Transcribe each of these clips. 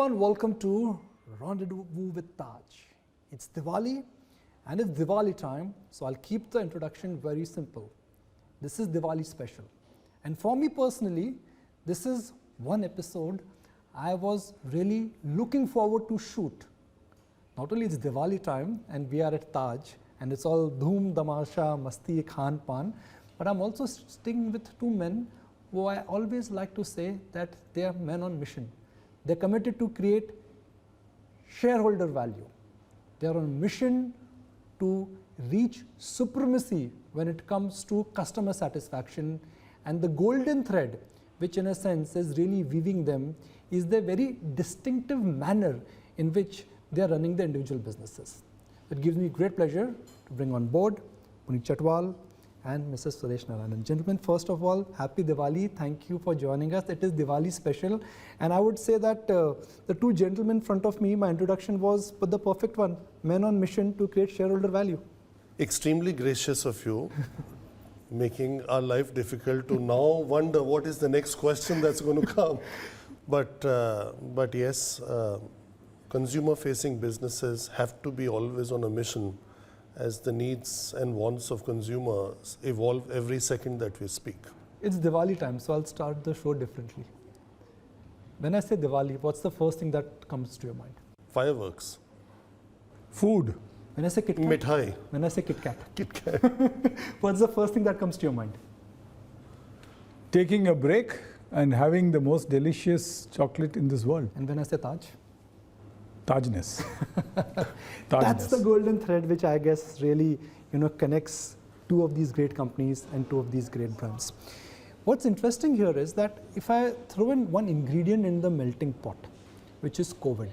Hello and welcome to Rendezvous with Taj. It's Diwali and it's Diwali time, so I'll keep the introduction very simple. This is Diwali special. And for me personally, this is one episode I was really looking forward to shoot. Not only it's Diwali time and we are at Taj and it's all dhoom, damasha, masti, khan pan, but I'm also sitting with two men who I always like to say that they are men on mission. They're committed to create shareholder value. They are on a mission to reach supremacy when it comes to customer satisfaction, and the golden thread, which in a sense is really weaving them, is the very distinctive manner in which they are running the individual businesses. It gives me great pleasure to bring on board Puneet Chhatwal and Mrs. Suresh Narayanan. Gentlemen, first of all, happy Diwali. Thank you for joining us. It is Diwali special. And I would say that the two gentlemen in front of me, my introduction was the perfect one. Men on mission to create shareholder value. Extremely gracious of you, making our life difficult to now wonder what is the next question that's going to come. But yes, consumer-facing businesses have to be always on a mission, as the needs and wants of consumers evolve every second that we speak. It's Diwali time, so I'll start the show differently. When I say Diwali, what's the first thing that comes to your mind? Fireworks. Food. When I say Kit Kat? Mithai. When I say Kit Kat? Kit Kat. What's the first thing that comes to your mind? Taking a break and having the most delicious chocolate in this world. And when I say Taj? Tajness. That's the golden thread which I guess really connects two of these great companies and two of these great brands. What's interesting here is that if I throw in one ingredient in the melting pot, which is COVID.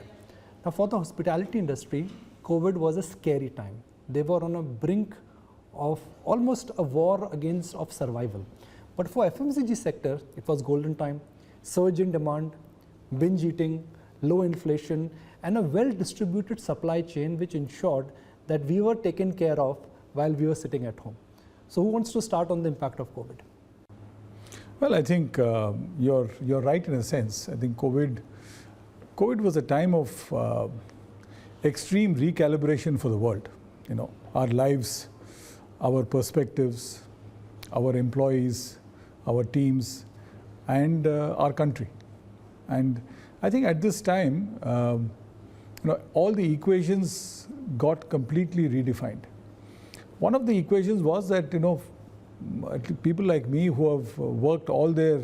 Now for the hospitality industry, COVID was a scary time. They were on a brink of almost a war of survival. But for FMCG sector, it was golden time, surge in demand, binge eating, low inflation, and a well-distributed supply chain which ensured that we were taken care of while we were sitting at home. So who wants to start on the impact of COVID? Well, I think you're right in a sense. I think COVID was a time of extreme recalibration for the world. Our lives, our perspectives, our employees, our teams, and our country. And I think at this time, all the equations got completely redefined. One of the equations was that, people like me who have worked all their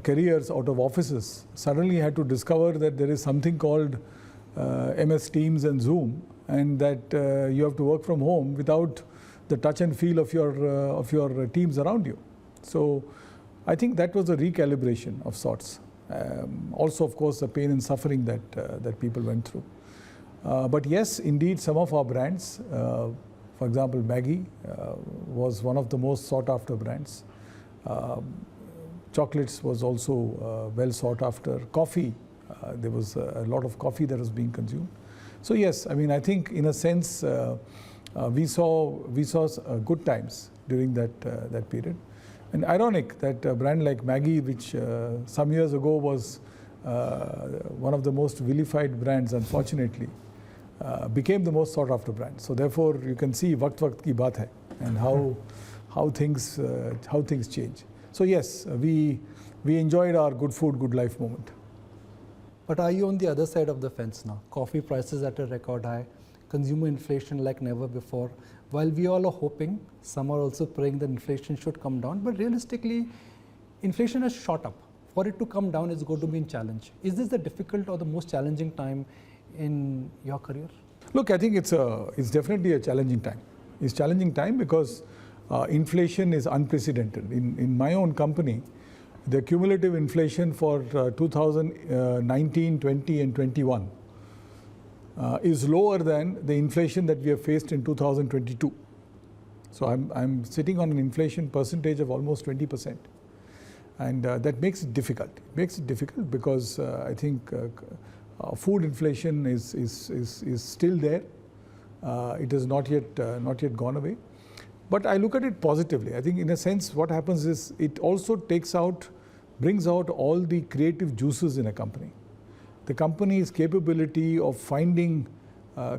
careers out of offices suddenly had to discover that there is something called MS Teams and Zoom, and that you have to work from home without the touch and feel of your teams around you. So I think that was a recalibration of sorts. Also, of course, the pain and suffering that people went through. But yes, indeed, some of our brands, for example, Maggi was one of the most sought after brands. Chocolates was also well sought after. Coffee, there was a lot of coffee that was being consumed. So yes, I mean, I think in a sense, we saw good times during that period. And ironic that a brand like Maggi, which some years ago was one of the most vilified brands, unfortunately, became the most sought after brand. So therefore, you can see waqt ki baat hai, and how things change. So yes, we enjoyed our good food, good life moment. But are you on the other side of the fence now? Coffee prices at a record high, consumer inflation like never before. While we all are hoping, some are also praying that inflation should come down, but realistically, inflation has shot up. For it to come down, it's going to be a challenge. Is this the difficult or the most challenging time in your career? Look, I think it's definitely a challenging time. It's a challenging time because inflation is unprecedented. In my own company, the cumulative inflation for 2019, 20, and 21 is lower than the inflation that we have faced in 2022. So I'm sitting on an inflation percentage of almost 20%. And that makes it difficult. It makes it difficult because I think food inflation is still there. It has not yet gone away. But I look at it positively. I think in a sense what happens is it also brings out all the creative juices in a company. the company's capability of finding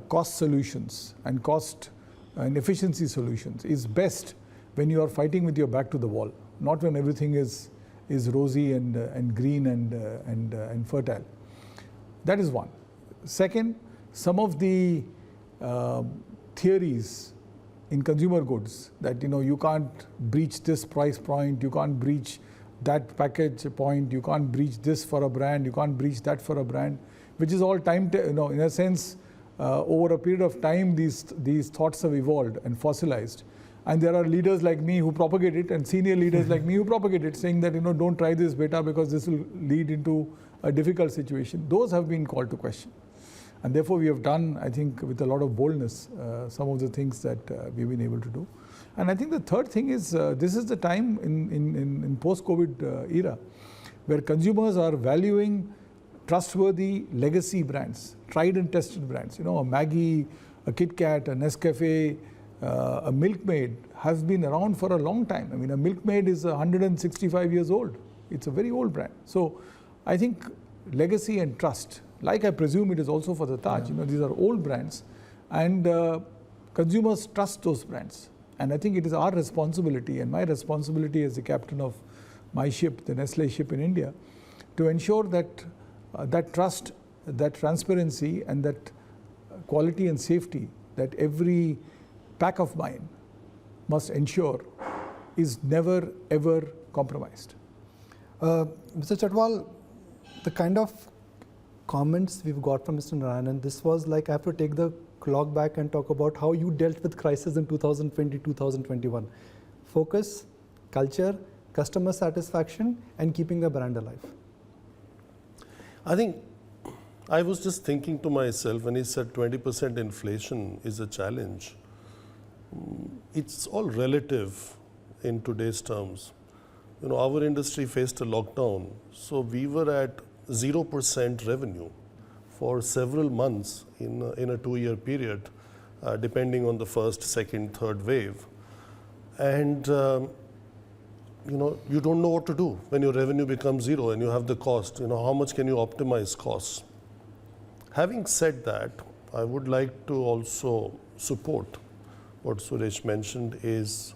cost solutions and cost and efficiency solutions is best when you are fighting with your back to the wall, not when everything is rosy and green and fertile. That is one. Second, some of the theories in consumer goods that you can't breach this price point, you can't breach that package point, you can't breach this for a brand, you can't breach that for a brand, which is all time, in a sense, over a period of time, these thoughts have evolved and fossilized. And there are leaders like me who propagate it, and senior leaders like me who propagate it, saying that don't try this beta because this will lead into a difficult situation. Those have been called to question. And therefore, we have done, I think, with a lot of boldness, some of the things that we've been able to do. And I think the third thing is, this is the time in post-COVID era where consumers are valuing trustworthy legacy brands, tried and tested brands. A Maggi, a Kit Kat, a Nescafe, a Milkmaid has been around for a long time. I mean, a Milkmaid is 165 years old. It's a very old brand. So I think legacy and trust, like I presume it is also for the Taj, these are old brands, and consumers trust those brands. And I think it is our responsibility and my responsibility as the captain of my ship, the Nestle ship in India, to ensure that that trust, that transparency, and that quality and safety that every pack of mine must ensure is never ever compromised. Mr. Chhatwal, the kind of comments we've got from Mr. Narayanan, this was like I have to take the clock back and talk about how you dealt with crisis in 2020, 2021. Focus, culture, customer satisfaction, and keeping the brand alive. I think I was just thinking to myself when he said 20% inflation is a challenge. It's all relative in today's terms. Our industry faced a lockdown, so we were at 0% revenue for several months in a 2-year period, depending on the first, second, third wave. And you don't know what to do when your revenue becomes zero and you have the cost. How much can you optimize costs? Having said that, I would like to also support what Suresh mentioned. Is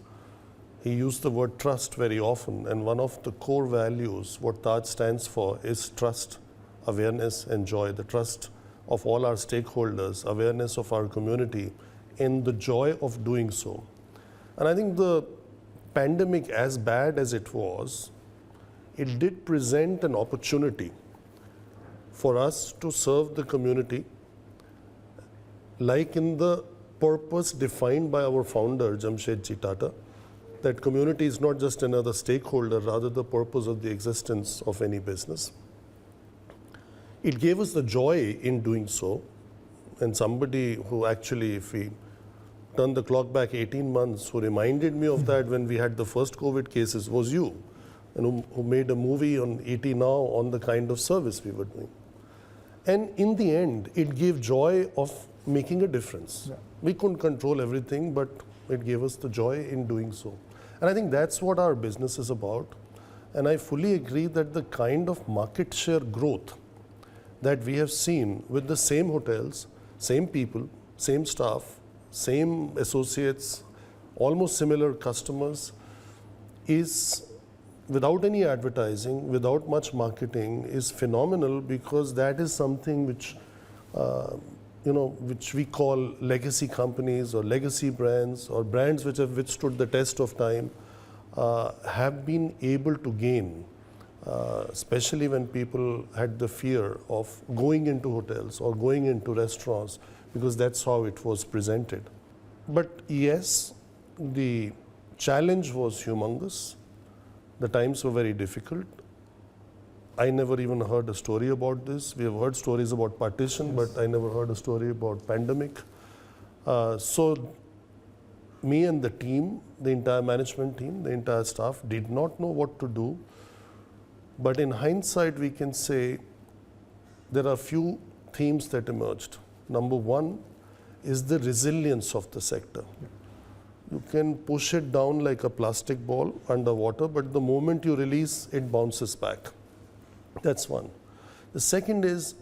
he used the word trust very often, and one of the core values what Taj stands for is trust, awareness and joy, the trust of all our stakeholders, awareness of our community, and the joy of doing so. And I think the pandemic, as bad as it was, it did present an opportunity for us to serve the community like in the purpose defined by our founder, Jamshedji Tata, that community is not just another stakeholder, rather the purpose of the existence of any business. It gave us the joy in doing so, and somebody who actually, if we turn the clock back 18 months, who reminded me of that when we had the first COVID cases was you, and who made a movie on ET Now on the kind of service we were doing. And in the end, it gave joy of making a difference. Yeah. We couldn't control everything, but it gave us the joy in doing so. And I think that's what our business is about. And I fully agree that the kind of market share growth that we have seen with the same hotels, same people, same staff, same associates, almost similar customers, is without any advertising, without much marketing, is phenomenal, because that is something which which we call legacy companies or legacy brands or brands which have withstood the test of time, have been able to gain, especially when people had the fear of going into hotels or going into restaurants, because that's how it was presented. But yes, the challenge was humongous. The times were very difficult. I never even heard a story about this. We have heard stories about partition, yes, but I never heard a story about pandemic. So me and the team, the entire management team, the entire staff did not know what to do. But in hindsight, we can say there are few themes that emerged. Number one is the resilience of the sector. Yeah. You can push it down like a plastic ball underwater, but the moment you release, it bounces back. That's one. The second is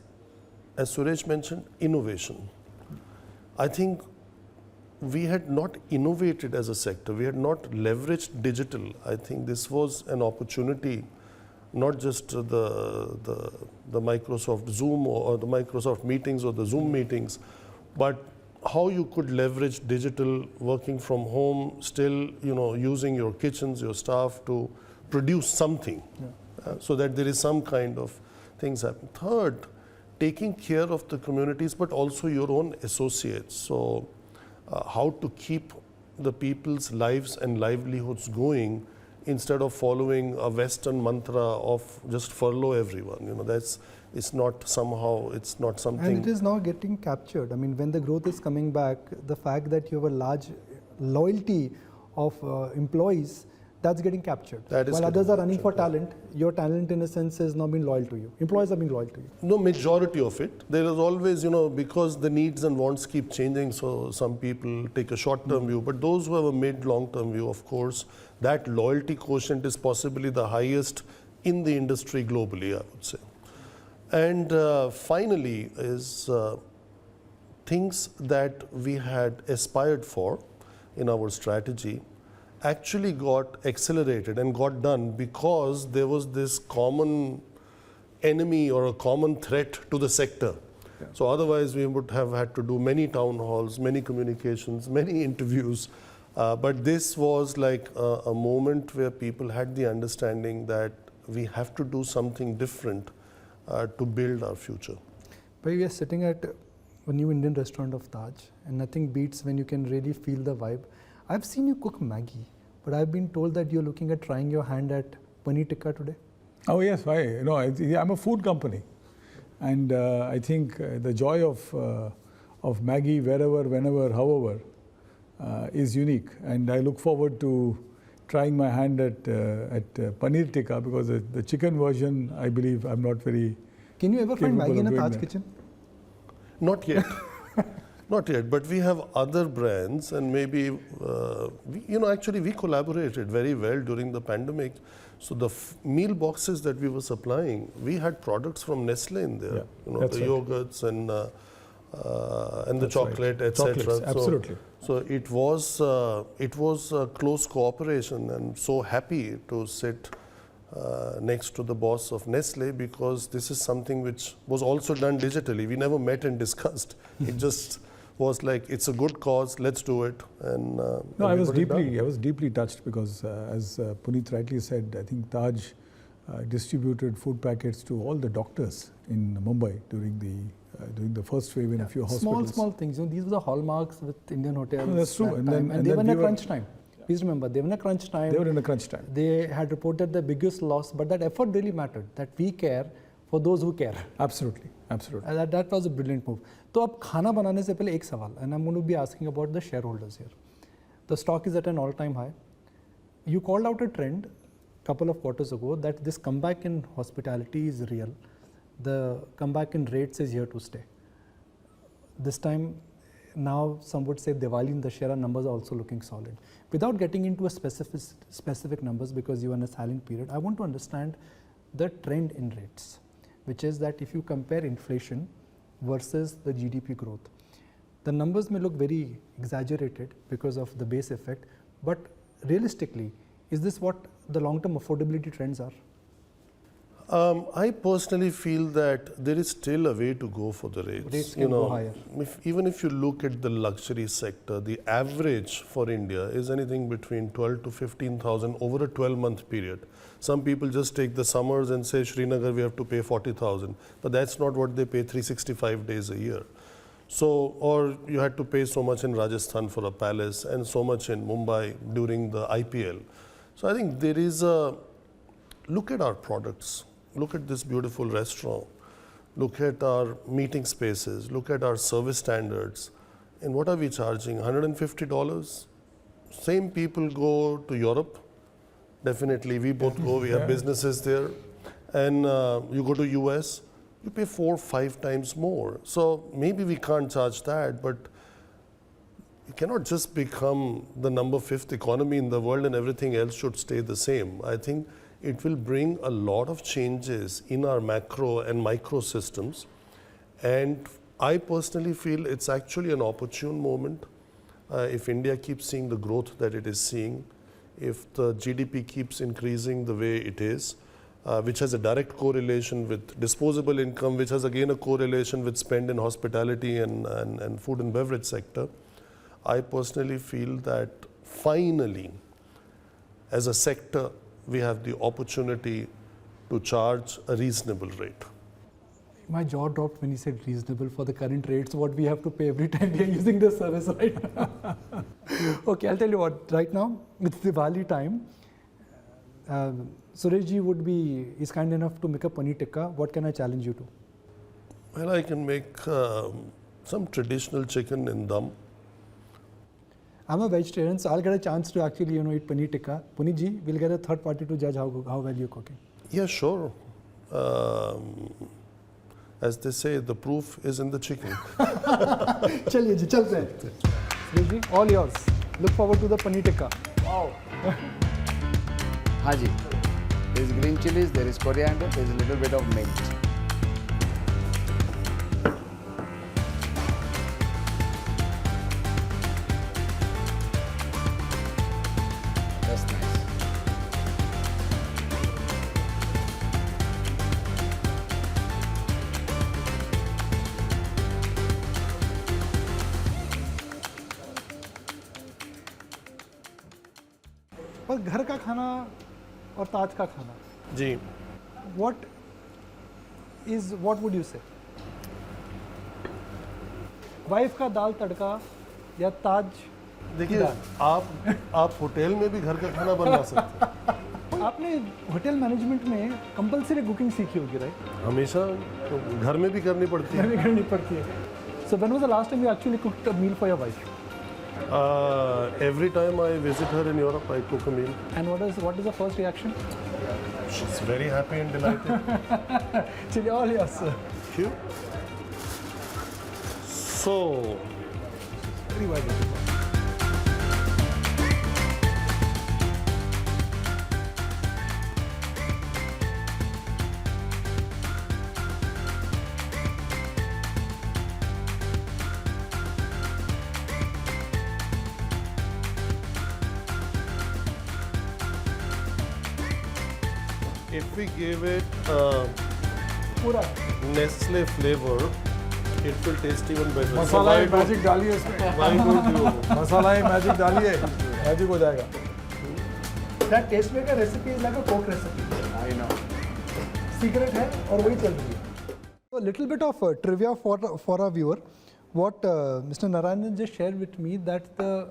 as Suresh mentioned, innovation. I think we had not innovated as a sector. We had not leveraged digital. I think this was an opportunity, not just the Microsoft Zoom or the Microsoft meetings or the Zoom meetings, but how you could leverage digital, working from home, still using your kitchens, your staff to produce something, so that there is some kind of things happen. Third, taking care of the communities, but also your own associates. So how to keep the people's lives and livelihoods going instead of following a Western mantra of just furlough everyone. It's not something. And it is now getting captured. I mean, when the growth is coming back, the fact that you have a large loyalty of employees, that's getting captured. While others are running for talent, your talent in a sense has now been loyal to you. Employees have been loyal to you. No, majority of it. There is always, because the needs and wants keep changing, so some people take a short-term view. But those who have a mid-long-term view, of course, that loyalty quotient is possibly the highest in the industry globally, I would say. And finally is things that we had aspired for in our strategy actually got accelerated and got done because there was this common enemy or a common threat to the sector. Yeah. So otherwise we would have had to do many town halls, many communications, many interviews. But this was like a moment where people had the understanding that we have to do something different to build our future. But we are sitting at a new Indian restaurant of Taj, and nothing beats when you can really feel the vibe. I've seen you cook Maggi, but I've been told that you're looking at trying your hand at paneer tikka today. Oh yes, I'm a food company, and I think the joy of Maggi wherever, whenever, however is unique, and I look forward to trying my hand at paneer tikka because the chicken version, I believe, I'm not very. Can you ever find Maggi in a Taj kitchen? Not yet. Not yet, but we have other brands, and maybe, actually we collaborated very well during the pandemic. So the meal boxes that we were supplying, we had products from Nestle in there, the yogurts and the chocolate, etc. Absolutely. So it was a close cooperation, and so happy to sit next to the boss of Nestle because this is something which was also done digitally. We never met and discussed. It just was like, it's a good cause, let's do it. And I was deeply touched because as Puneet rightly said, I think Taj distributed food packets to all the doctors in Mumbai during the first wave in a few hospitals. Small things. These were the hallmarks with Indian hotels. No, that's true. And they were in a crunch time. Please remember, they were in a crunch time. They were in a crunch time. They had reported the biggest loss, but that effort really mattered, that we care for those who care. Absolutely. That was a brilliant move. So, अब खाना बनाने से पहले एक सवाल, and I'm going to be asking about the shareholders here. The stock is at an all-time high. You called out a trend a couple of quarters ago that this comeback in hospitality is real. The comeback in rates is here to stay. This time, now some would say Diwali in the share numbers are also looking solid. Without getting into a specific numbers because you are in a silent period, I want to understand the trend in rates, which is that if you compare inflation versus the GDP growth, the numbers may look very exaggerated because of the base effect, but realistically, is this what the long-term affordability trends are? I personally feel that there is still a way to go for the rates. Rates can go higher. Even if you look at the luxury sector, the average for India is anything between 12 to 15,000 over a 12-month period. Some people just take the summers and say, Srinagar, we have to pay 40,000. But that's not what they pay 365 days a year. So, or you had to pay so much in Rajasthan for a palace and so much in Mumbai during the IPL. So I think there is look at our products. Look at this beautiful restaurant. Look at our meeting spaces. Look at our service standards. And what are we charging? $150? Same people go to Europe. Definitely, we both go. We have businesses there. And you go to US, you pay 4 or 5 times more. So maybe we can't charge that, but you cannot just become the number 5th economy in the world and everything else should stay the same. I think it will bring a lot of changes in our macro and micro systems. And I personally feel it's actually an opportune moment. If India keeps seeing the growth that it is seeing, if the GDP keeps increasing the way it is, which has a direct correlation with disposable income, which has again a correlation with spend in hospitality and food and beverage sector, I personally feel that finally, as a sector, we have the opportunity to charge a reasonable rate. My jaw dropped when he said reasonable for the current rates, what we have to pay every time we are using the service, right? Okay, I'll tell you what, right now, it's Diwali time. Sureshji is kind enough to make a paneer tikka. What can I challenge you to? Well, I can make some traditional chicken in dum. I'm a vegetarian, so I'll get a chance to actually, eat paneer tikka. Puneetji, we'll get a third party to judge how well you're cooking. Yeah, sure. As they say, the proof is in the chicken. Chaliye ji, chalte hain. Sureshji, all yours. Look forward to the paneer tikka. Wow. Haji, there is green chilies, there is coriander, there is a little bit of mint. That's nice. पर घर का खाना और ताज का खाना, जी, what would you say? Wife का दाल तड़का या ताज? देखिए, आप होटल में भी घर का खाना बना सकते हैं। आपने होटल मैनेजमेंट में कंपलसरी कुकिंग सीखी होगी, राइट? हमेशा तो घर में भी करनी पड़ती है। करनी पड़ती है। So when was the last time you actually cooked a meal for your wife? Every time I visit her in Europe, I cook a meal. And what is the first reaction? She's very happy and delighted. Chili, all yours, sir. Thank you. So, Very well. if we give it पूरा Nestle flavor, it will taste even better. Masala he magic डालिए इसमें, Why don't you? Masala he magic डालिए, magic हो जाएगा. That taste maker recipe is like a Coke recipe. I know. Secret है और वही चल रही है. A little bit of trivia for our viewer. What Mr. Narayanan just shared with me, that the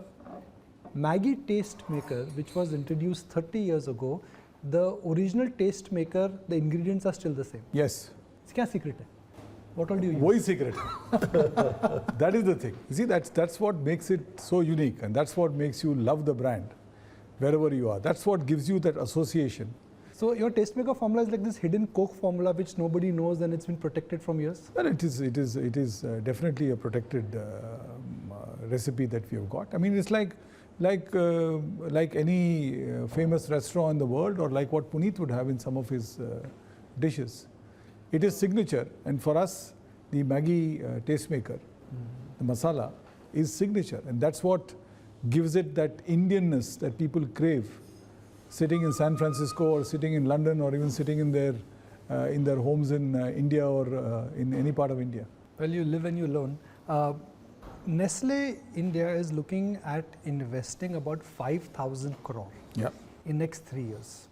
Maggi taste maker, which was introduced 30 years ago, the original taste maker, the ingredients are still the same. Yes. क्या secret है? What all do you use? वही secret. That is the thing. You see, that's what makes it so unique, and that's what makes you love the brand wherever you are. That's what gives you that association. So your tastemaker formula is like this hidden Coke formula which nobody knows, and it's been protected from years? Well, it is definitely a protected recipe that we have got. I mean, it's like any famous restaurant in the world, or like what Puneet would have in some of his dishes. It is signature, and for us, the Maggi tastemaker, the masala, is signature, and that's what gives it that Indianness that people crave. Sitting in San Francisco, or sitting in London, or even sitting in their homes in India, or in any part of India. Well, you live and you learn. Nestle India is looking at investing about 5,000 crore in next 3 years.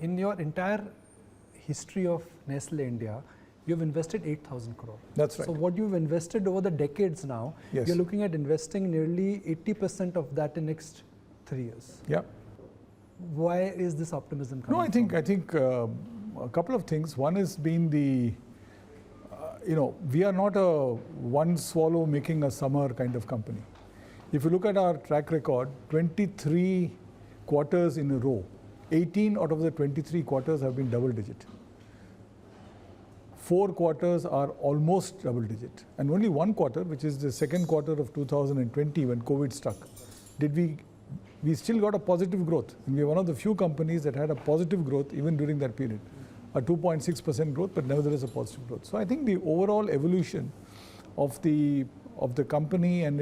In your entire history of Nestle India, you've invested 8,000 crore. That's right. So what you've invested over the decades now, Yes. you're looking at investing nearly 80% of that in next 3 years. Yeah. Why is this optimism coming No, I think a couple of things. One has been the, we are not a one swallow making a summer kind of company. If you look at our track record, 23 quarters in a row, 18 out of the 23 quarters have been double digit. 4 quarters are almost double digit. And only 1 quarter, which is the second quarter of 2020 when COVID struck, we still got a positive growth. And we are one of the few companies that had a positive growth even during that period. a 2.6% growth, but nevertheless a positive growth. So I think the overall evolution of the company and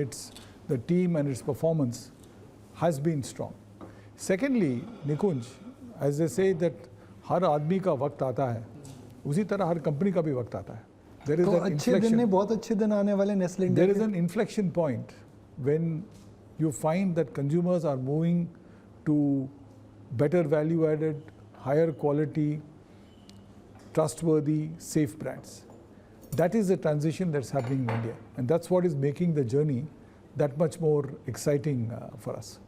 the team and its performance has been strong. Secondly, Nikunj, as they say that हर आदमी का वक्त आता है, उसी तरह हर company का भी वक्त आता है. There is तो an अच्छे दिन में बहुत अच्छे दिन आने वाले Nestle India. There is an inflection point when you find that consumers are moving to better value added, higher quality, trustworthy, safe brands. That is the transition that's happening in India, and that's what is making the journey that much more exciting for us.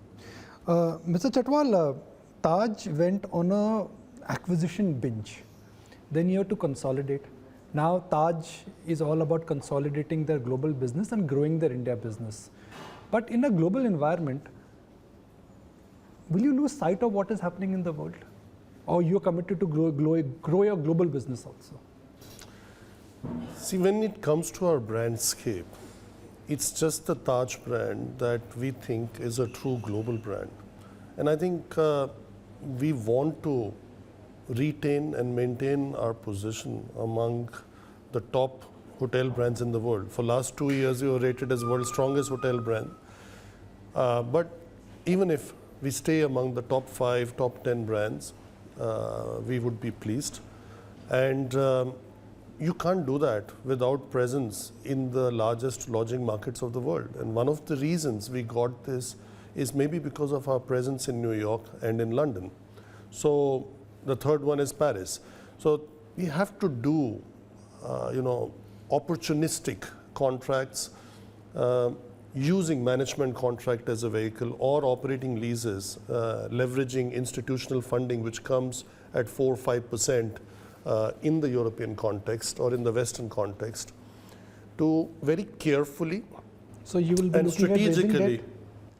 Mr. Chhatwal, Taj went on a acquisition binge. Then you have to consolidate. Now Taj is all about consolidating their global business and growing their India business. But in a global environment, will you lose sight of what is happening in the world? Or you're committed to grow your global business also? See, when it comes to our brandscape, it's just the Taj brand that we think is a true global brand. And I think we want to retain and maintain our position among the top hotel brands in the world. For last 2 years, we were rated as world's strongest hotel brand. But even if we stay among the top 5, top 10 brands, we would be pleased. And you can't do that without presence in the largest lodging markets of the world. And one of the reasons we got this is maybe because of our presence in New York and in London. So the third one is Paris. So we have to do, opportunistic contracts, using management contract as a vehicle or operating leases, leveraging institutional funding which comes at 4-5% in the European context or in the Western context, to very carefully So you will be and looking at raising strategically. debt?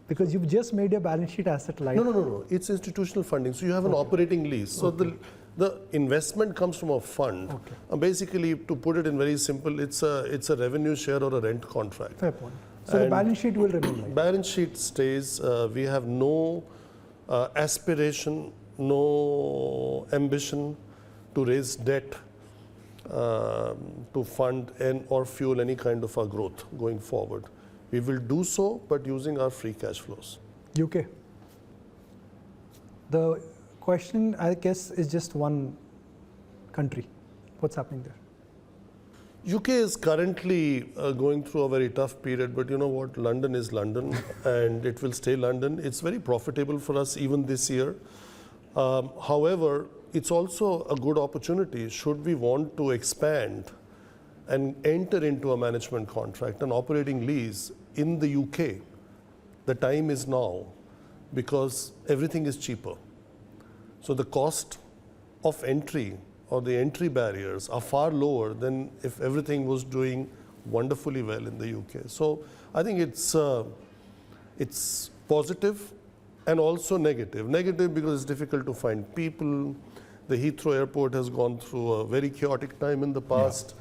Because you've just made your balance sheet asset light. No. It's institutional funding. So you have an operating lease. So the investment comes from a fund. Okay. Basically, to put it in very simple, it's a revenue share or a rent contract. Fair point. So the And balance sheet will remain light. Balance sheet stays. We have no aspiration, no ambition to raise debt to fund or fuel any kind of our growth going forward. We will do so, but using our free cash flows. UK. The question, I guess, is just one country. What's happening there? UK is currently going through a very tough period, but you know what? London is London and it will stay London. It's very profitable for us even this year. However, it's also a good opportunity should we want to expand and enter into a management contract, an operating lease in the UK. The time is now because everything is cheaper. So the cost of entry or the entry barriers are far lower than if everything was doing wonderfully well in the UK. So I think it's positive and also negative. Negative because it's difficult to find people. The Heathrow airport has gone through a very chaotic time in the past.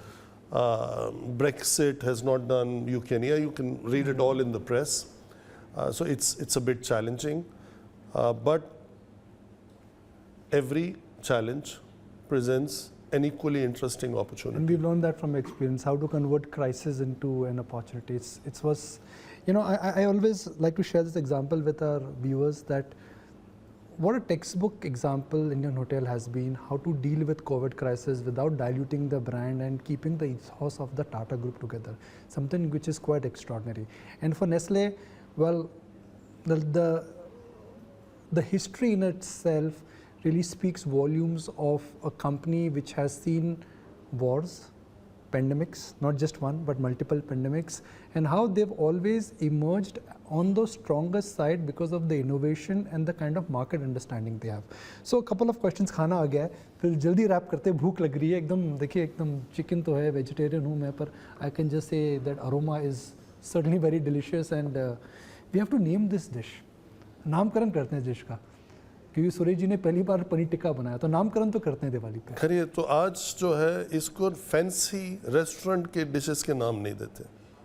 Brexit has not done UK. Yeah, you can read it all in the press. So it's a bit challenging. But every challenge presents an equally interesting opportunity. And we've learned that from experience, how to convert crisis into an opportunity. It was, I always like to share this example with our viewers that what a textbook example Indian Hotel has been, how to deal with COVID crisis without diluting the brand and keeping the ethos of the Tata Group together, something which is quite extraordinary. And for Nestle, well, the history in itself really speaks volumes of a company which has seen wars, pandemics, not just one, but multiple pandemics, and how they've always emerged on the strongest side because of the innovation and the kind of market understanding they have. So a couple of questions, खाना आ गया है, फिर जल्दी rap करते हैं, भूख लग रही है एकदम, देखिए एकदम चिकन तो है, वेजिटेरियन हूँ मैं, पर I can just say that aroma is certainly very delicious and we have to name this dish. नामकरण करते हैं डिश का, क्योंकि सुरेश जी ने पहली बार पनीर टिक्का बनाया, तो नामकरण तो करते हैं दिवाली पे. खैर तो आज जो है इसको फैंसी रेस्टोरेंट के डिशेस के नाम नहीं देते.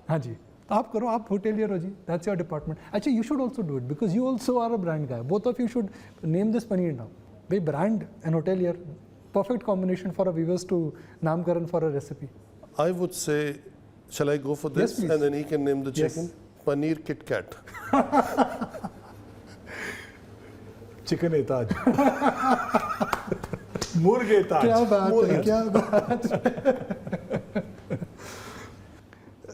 हाँ जी, आप करो, आप होटेलियर हो जी, दैट्स योर डिपार्टमेंट. अच्छा, you should also do it because you also are a brand guy. Both of you should name this paneer now. भाई brand and hotelier perfect combination for our viewers to namkaran for a recipe. I would say, shall I go for Yes, this? please. And then he can name the Yes. chicken? Paneer Kit Kat. Chicken e taj. Murge taj. क्या बात है, Murge. क्या बात है.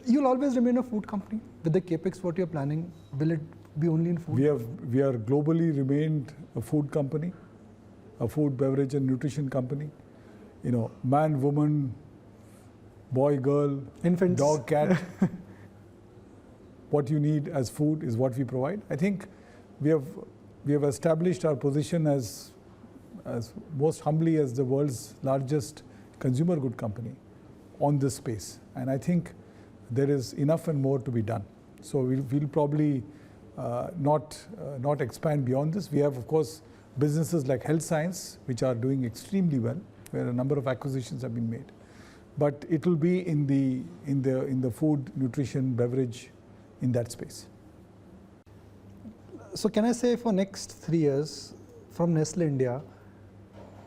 You'll always remain a food company with the capex what you're planning. Will it be only in food? We are globally remained a food company, a food, beverage and nutrition company. You know, man, woman, boy, girl, Infants. dog, cat. What you need as food is what we provide. I think we have established our position as most humbly as the world's largest consumer good company on this space. And I think there is enough and more to be done. So we'll probably not expand beyond this. We have, of course, businesses like health science, which are doing extremely well, where a number of acquisitions have been made. But it will be in the food, nutrition, beverage, in that space. So can I say for next 3 years from Nestle India,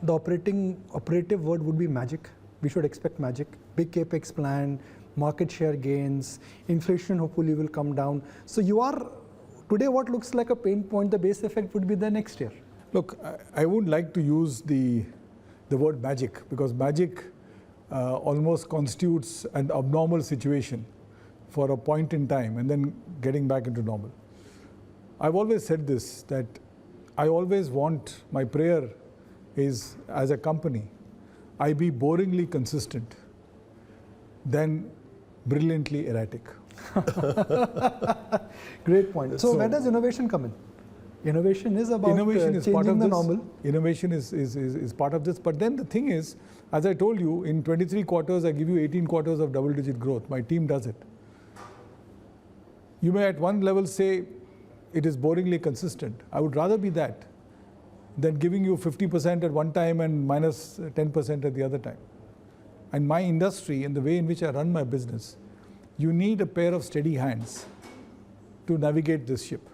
the operative word would be magic. We should expect magic. Big capex plan, market share gains, inflation hopefully will come down. So you are today what looks like a pain point, the base effect would be the next year. Look, I wouldn't like to use the word magic, because magic almost constitutes an abnormal situation for a point in time and then getting back into normal. I've always said this, that I always want, my prayer is, as a company, I be boringly consistent than brilliantly erratic. Great point. So where does innovation come in? Innovation is about Innovation is part changing of the this. normal. Innovation is part of this. But then the thing is, as I told you, in 23 quarters, I give you 18 quarters of double-digit growth. My team does it. You may at one level say it is boringly consistent. I would rather be that than giving you 50% at one time and minus 10% at the other time. And my industry and the way in which I run my business, you need a pair of steady hands to navigate this ship.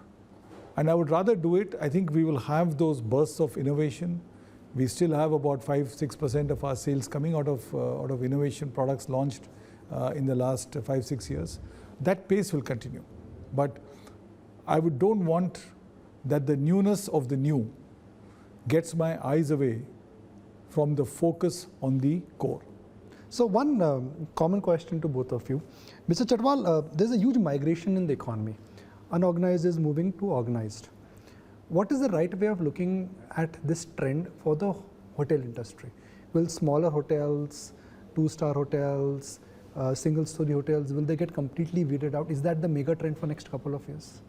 And I would rather do it. I think we will have those bursts of innovation. We still have about 5-6% of our sales coming out of innovation products launched in the last 5-6 years. That pace will continue. But I don't want that the newness of the new gets my eyes away from the focus on the core. So one common question to both of you. Mr. Chhatwal, there's a huge migration in the economy. Unorganized is moving to organized. What is the right way of looking at this trend for the hotel industry? Will smaller hotels, 2-star hotels, single-story hotels, will they get completely weeded out? Is that the mega trend for next couple of years?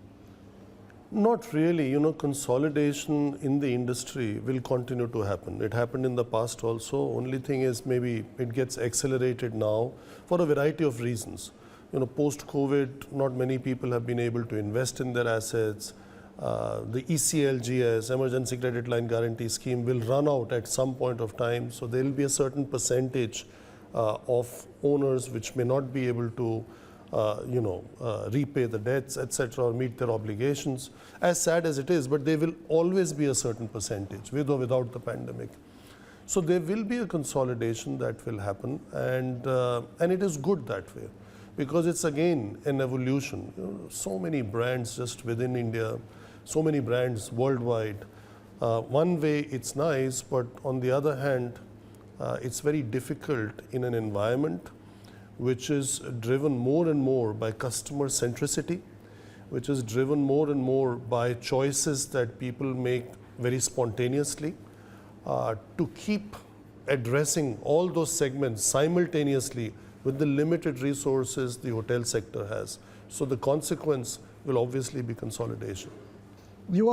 Not really. You know, consolidation in the industry will continue to happen. It happened in the past also. Only thing is maybe it gets accelerated now for a variety of reasons. You know, post-COVID, not many people have been able to invest in their assets. The ECLGS, Emergency Credit Line Guarantee Scheme, will run out at some point of time. So there will be a certain percentage of owners which may not be able to repay the debts, etc., or meet their obligations. As sad as it is, but there will always be a certain percentage, with or without the pandemic. So there will be a consolidation that will happen, and it is good that way, because it's again an evolution. You know, so many brands just within India, so many brands worldwide. One way it's nice, but on the other hand, it's very difficult in an environment which is driven more and more by customer centricity, which is driven more and more by choices that people make very spontaneously, to keep addressing all those segments simultaneously with the limited resources the hotel sector has. So the consequence will obviously be consolidation. You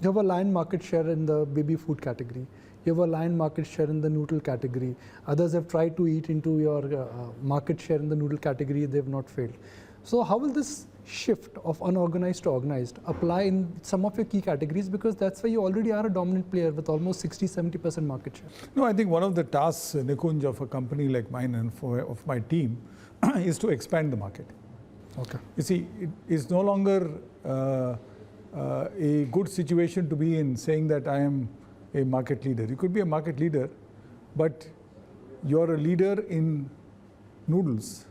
have a lion market share in the baby food category. You have a lion market share in the noodle category. Others have tried to eat into your market share in the noodle category. They have not failed. So how will this shift of unorganized to organized apply in some of your key categories? Because that's where you already are a dominant player with almost 60-70% market share. No, I think one of the tasks, Nikunj, of a company like mine and of my team is to expand the market. Okay. You see, it is no longer a good situation to be in saying that I am a market leader. You could be a market leader, but you're a leader in noodles.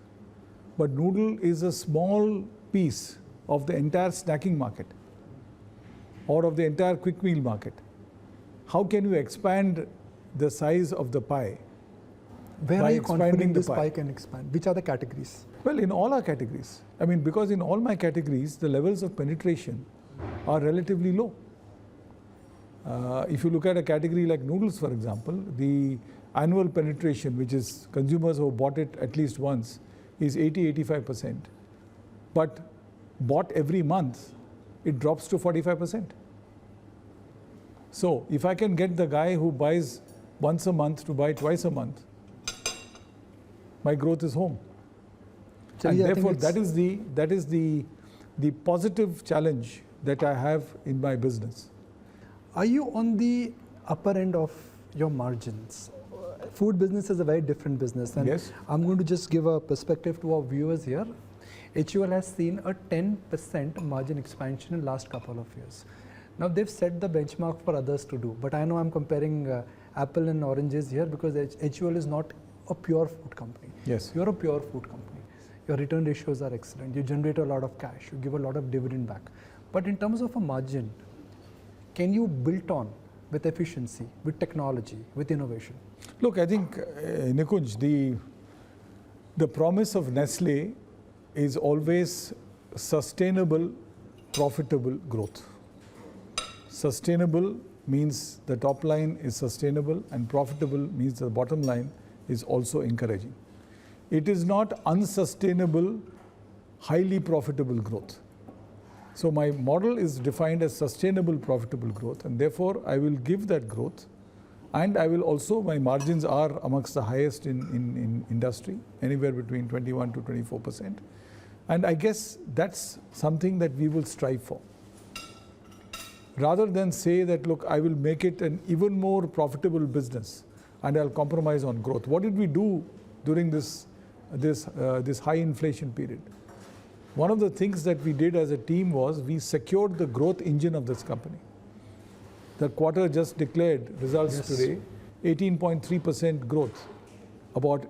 But noodle is a small piece of the entire snacking market or of the entire quick meal market. How can you expand the size of the pie? Where by are you confident expanding the this pie can expand? Which are the categories? Well, in all our categories. I mean, because in all my categories, the levels of penetration are relatively low. If you look at a category like noodles, for example, the annual penetration, which is consumers who have bought it at least once, is 80-85%. But bought every month, it drops to 45%. So if I can get the guy who buys once a month to buy twice a month, my growth is home. So and yeah, therefore, that is the positive challenge that I have in my business. Are you on the upper end of your margins? Food business is a very different business, and Yes. I'm going to just give a perspective to our viewers here. HUL has seen a 10% margin expansion in last couple of years. Now they've set the benchmark for others to do, but I know I'm comparing apple and oranges here because HUL is not a pure food company. Yes. You're a pure food company. Your return ratios are excellent. You generate a lot of cash. You give a lot of dividend back. But in terms of a margin, can you build on with efficiency, with technology, with innovation? Look, I think, Nikunj, the promise of Nestle is always sustainable, profitable growth. Sustainable means the top line is sustainable, and profitable means the bottom line is also encouraging. It is not unsustainable, highly profitable growth. So my model is defined as sustainable, profitable growth, and therefore I will give that growth, and I will also, my margins are amongst the highest in industry, anywhere between 21 to 24%. And I guess that's something that we will strive for. Rather than say that, look, I will make it an even more profitable business and I'll compromise on growth. What did we do during this high inflation period? One of the things that we did as a team was we secured the growth engine of this company. The quarter just declared results today, 18.3% growth, about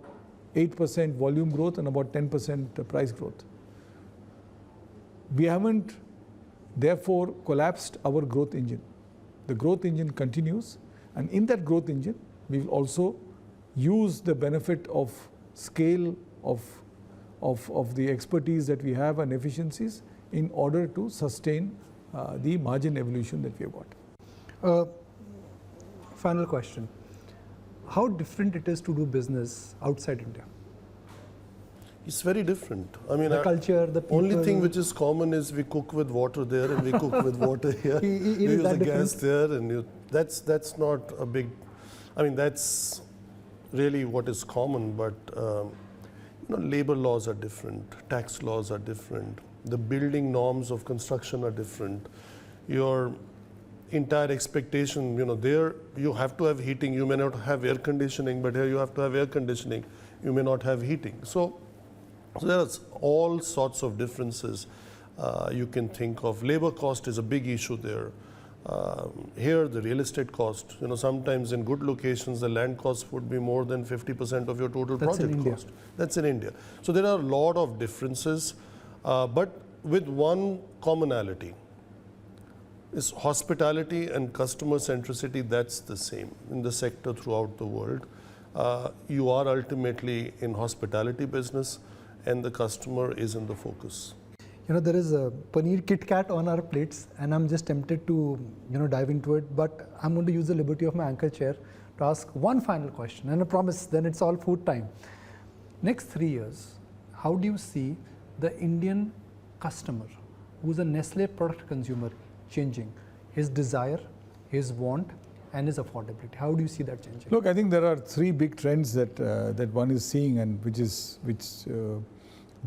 8% volume growth and about 10% price growth. We haven't therefore collapsed our growth engine. The growth engine continues, and in that growth engine, we will also use the benefit of scale of the expertise that we have and efficiencies in order to sustain the margin evolution that we have got. Final question. How different it is to do business outside India? It's very different. I mean, The culture, the people. only thing which is common is we cook with water there and we cook with water here. It We is use that the gas different? there, and that's not a big. I mean, that's really what is common. But labor laws are different, tax laws are different, the building norms of construction are different. Your entire expectation, there you have to have heating. You may not have air conditioning, but here you have to have air conditioning. You may not have heating. So there's all sorts of differences you can think of. Labor cost is a big issue there. Here, the real estate cost, sometimes in good locations, the land cost would be more than 50% of your total That's in project India. cost. That's in India. So there are a lot of differences, but with one commonality. Is hospitality and customer centricity. That's the same in the sector throughout the world. You are ultimately in hospitality business, and the customer is in the focus. There is a paneer Kit Kat on our plates, and I'm just tempted to dive into it, but I'm going to use the liberty of my anchor chair to ask one final question, and I promise then it's all food time. Next 3 years, how do you see the Indian customer who's a Nestle product consumer changing? His desire, his want, and his affordability. How do you see that changing? Look, I think there are three big trends that one is seeing, and which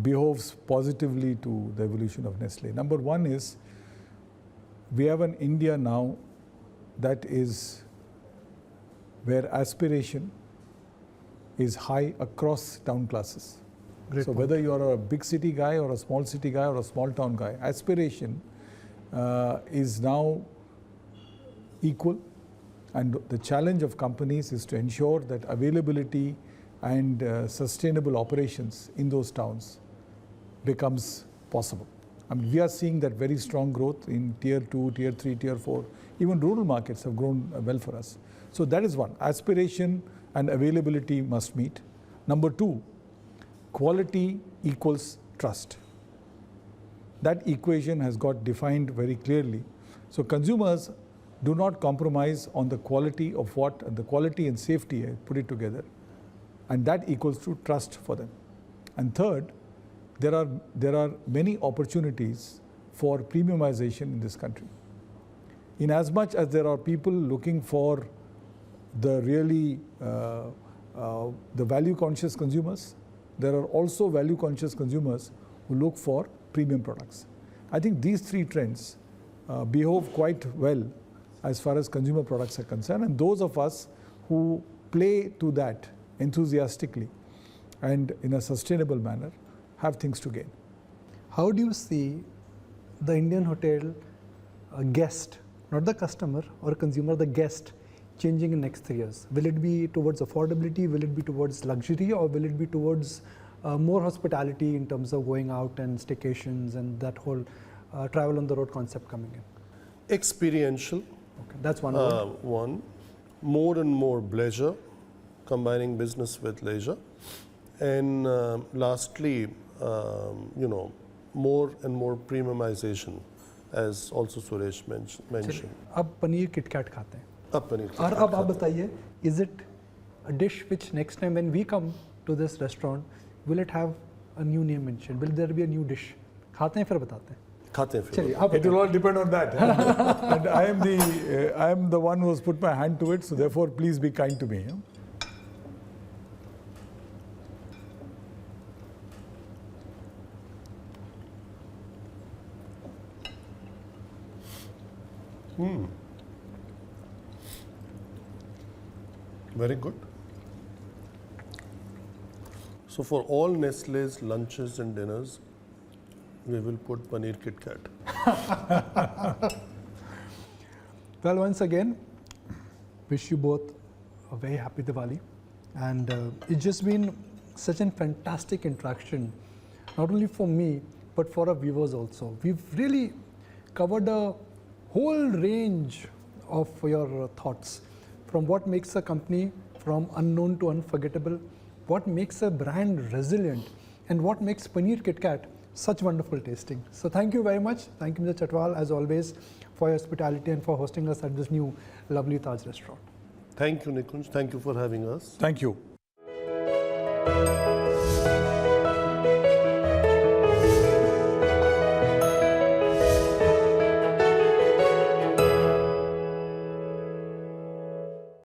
behoves positively to the evolution of Nestle. Number one is we have an India now that is where aspiration is high across town classes. Great So point. whether you're a big city guy or a small city guy or a small town guy, aspiration is now equal, And the challenge of companies is to ensure that availability and sustainable operations in those towns becomes possible. I mean, we are seeing that very strong growth in tier 2, tier 3, tier 4. Even rural markets have grown well for us. So that is one. Aspiration and availability must meet. Number 2, quality equals trust. That equation has got defined very clearly. So consumers do not compromise on the quality of the quality and safety, I put it together, and that equals to trust for them. And third, there are many opportunities for premiumization in this country. In as much as there are people looking for the really the value conscious consumers, there are also value conscious consumers who look for premium products. I think these 3 trends behave quite well as far as consumer products are concerned, and those of us who play to that enthusiastically and in a sustainable manner have things to gain. How do you see the Indian hotel guest, not the customer or consumer, the guest, changing in next 3 years? Will it be towards affordability? Will it be towards luxury? Or will it be towards more hospitality in terms of going out and staycations and that whole travel on the road concept coming in? Experiential. Okay, that's one word. One. More and more leisure, combining business with leisure. And lastly, more and more premiumization, as also Suresh mentioned. अब paneer KitKat खाते हैं अब पनीर और अब आप बताइए, is it a dish which next time when we come to this restaurant, will it have a new name mentioned? Will there be a new dish? खाते हैं फिर बताते हैं. खाते हैं फिर. चलिए आप It will all depend on that. And I am the one who has put my hand to it, so therefore please be kind to me. Very good. So for all Nestle's lunches and dinners, we will put Paneer Kit Kat. Well, once again, wish you both a very happy Diwali. And it's just been such a fantastic interaction, not only for me, but for our viewers also. We've really covered a whole range of your thoughts, from what makes a company from unknown to unforgettable, what makes a brand resilient, and what makes Paneer Kit Kat such wonderful tasting. So thank you very much. Thank you, Mr. Chhatwal, as always, for your hospitality and for hosting us at this new lovely Taj restaurant. Thank you, Nikunj. Thank you for having us. Thank you.